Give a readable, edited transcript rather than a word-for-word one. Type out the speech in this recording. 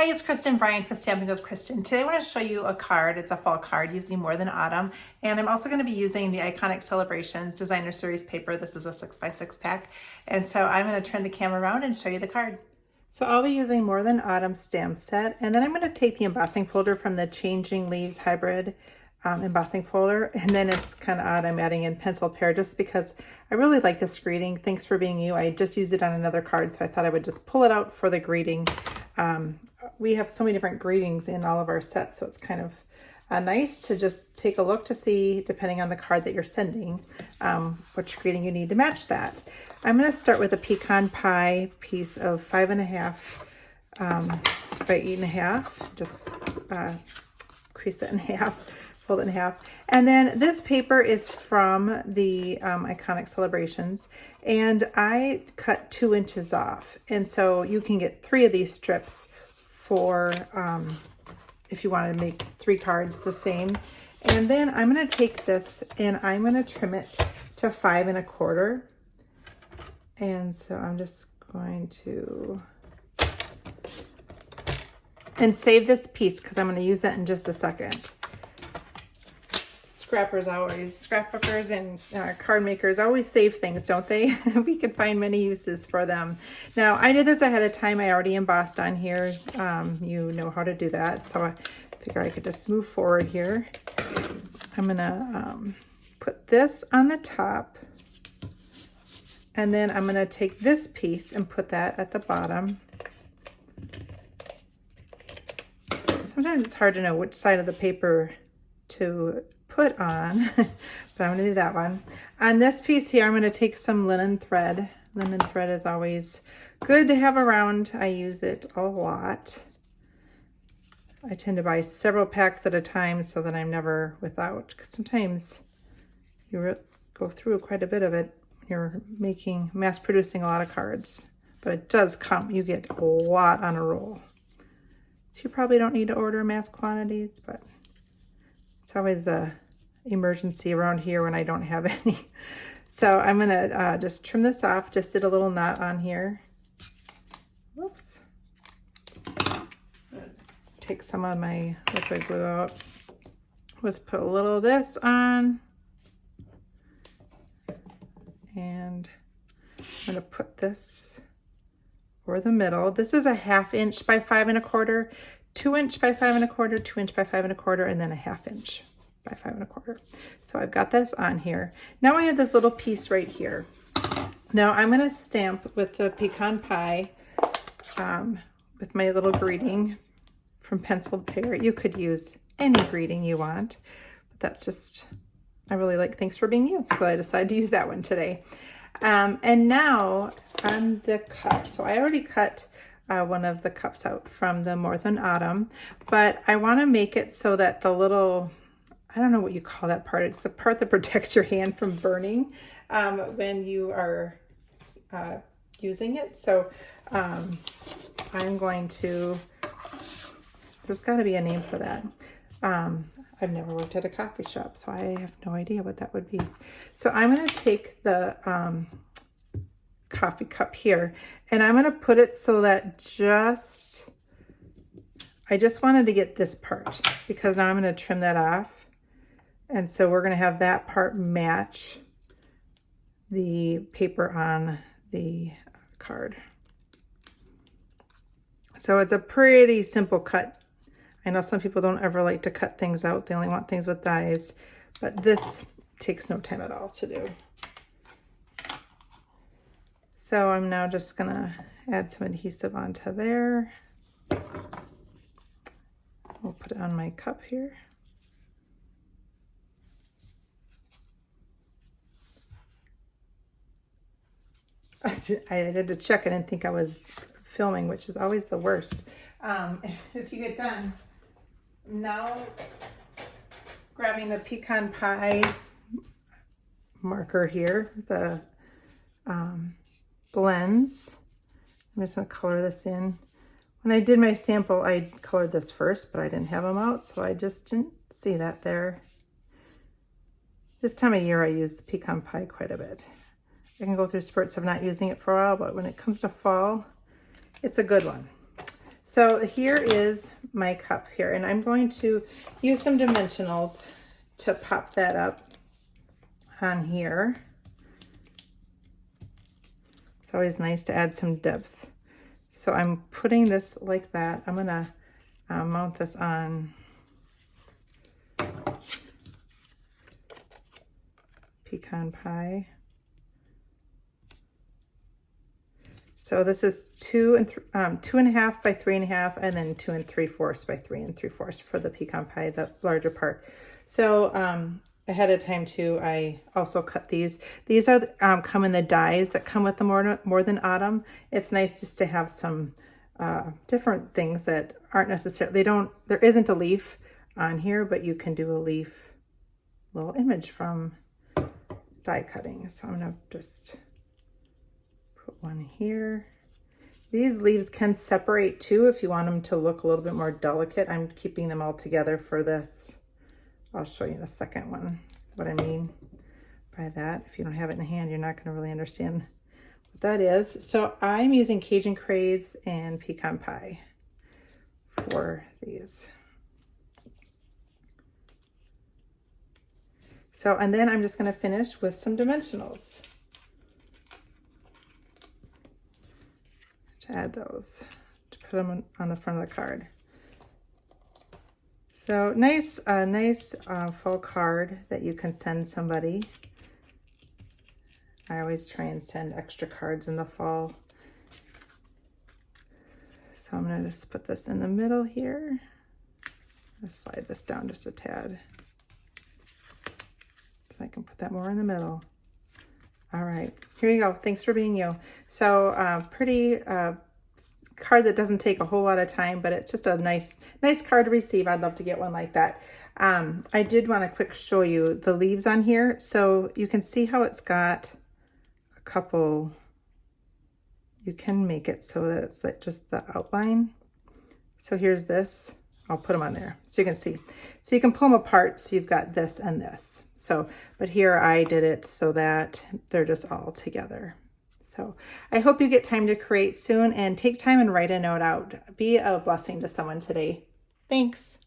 Hi, it's Kristen Bryant for Stamping with Kristen. Today I want to show you a card. It's a fall card using More Than Autumn. And I'm also going to be using the Iconic Celebrations Designer Series paper. This is a 6x6 pack. And so I'm going to turn the camera around and show you the card. So I'll be using More Than Autumn stamp set. And then I'm going to take the embossing folder from the Changing Leaves Hybrid embossing folder, and then it's kind of odd I'm adding in pencil pear just because I really like this greeting. Thanks for being you. I just used it on another card, so I thought I would just pull it out for the greeting. We have so many different greetings in all of our sets, so it's kind of nice to just take a look to see, depending on the card that you're sending, which greeting you need to match that. I'm going to start with a pecan pie piece of 5.5 by 8.5. Just crease it in half, fold it in half. And then this paper is from the Iconic Celebrations, and I cut 2 inches off. And so you can get 3 of these strips for if you want to make 3 cards the same. And then I'm going to take this and I'm going to trim it to 5 1/4. And so I'm just going to save this piece because I'm going to use that in just a second. Scrapbookers and card makers always save things, don't they? We can find many uses for them. Now, I did this ahead of time. I already embossed on here. You know how to do that. So I figure I could just move forward here. I'm going to put this on the top. And then I'm going to take this piece and put that at the bottom. Sometimes it's hard to know which side of the paper to put on, but I'm going to do that one. On this piece here, I'm going to take some linen thread. Linen thread is always good to have around. I use it a lot. I tend to buy several packs at a time so that I'm never without, because sometimes you go through quite a bit of it when you're mass producing a lot of cards, but it does come. You get a lot on a roll. So you probably don't need to order mass quantities, but it's always a emergency around here when I don't have any. So I'm gonna just trim this off. Just did a little knot on here. Whoops. Take some of my liquid glue out. Let's put a little of this on. And I'm gonna put this over the middle. This is a 1/2 inch by 5 1/4, 2 inch by 5 1/4, 2 inch by 5 1/4, and then a 1/2 inch by 5 1/4. So I've got this on here. Now I have this little piece right here. Now I'm going to stamp with the pecan pie with my little greeting from Penciled Pear. You could use any greeting you want, but that's just, I really like Thanks for Being You, so I decided to use that one today. And now on the cup, so I already cut one of the cups out from the More Than Autumn, but I want to make it so that the little, I don't know what you call that part. It's the part that protects your hand from burning when you are using it. So I'm going to, there's got to be a name for that. I've never worked at a coffee shop, so I have no idea what that would be. So I'm going to take the coffee cup here, and I'm going to put it so that I just wanted to get this part, because now I'm going to trim that off. And so we're going to have that part match the paper on the card. So it's a pretty simple cut. I know some people don't ever like to cut things out. They only want things with dies, but this takes no time at all to do. So I'm now just going to add some adhesive onto there. We'll put it on my cup here. I had to check. I didn't think I was filming, which is always the worst. If you get done, now grabbing the pecan pie marker here, the blends. I'm just going to color this in. When I did my sample, I colored this first, but I didn't have them out, so I just didn't see that there. This time of year, I use the pecan pie quite a bit. I can go through spurts of not using it for a while, but when it comes to fall, it's a good one. So here is my cup here, and I'm going to use some dimensionals to pop that up on here. It's always nice to add some depth. So I'm putting this like that. I'm gonna mount this on pecan pie. So this is 2.5 by 3.5, and then 2 3/4 by 3 3/4 for the pecan pie, the larger part. So ahead of time too, I also cut these. These are come in the dies that come with the More Than Autumn. It's nice just to have some different things that aren't necessarily, there isn't a leaf on here, but you can do a leaf little image from die cutting. So I'm gonna just put one here. These leaves can separate too if you want them to look a little bit more delicate. I'm keeping them all together for this. I'll show you in a second one what I mean by that. If you don't have it in hand, you're not going to really understand what that is. So I'm using Cajun Craids and pecan pie for these. So, and then I'm just going to finish with some dimensionals to add those, to put them on the front of the card. So nice full card that you can send somebody. I always try and send extra cards in the fall. So I'm gonna just put this in the middle here. Just slide this down just a tad, so I can put that more in the middle. All right, here you go. Thanks for being you. So pretty card that doesn't take a whole lot of time, but it's just a nice card to receive. I'd love to get one like that. I did want to quick show you the leaves on here. So you can see how it's got a couple, you can make it so that it's like just the outline. So here's this. I'll put them on there so you can see. So you can pull them apart. So you've got this and this. So, but here I did it so that they're just all together. So I hope you get time to create soon, and take time and write a note out. Be a blessing to someone today. Thanks.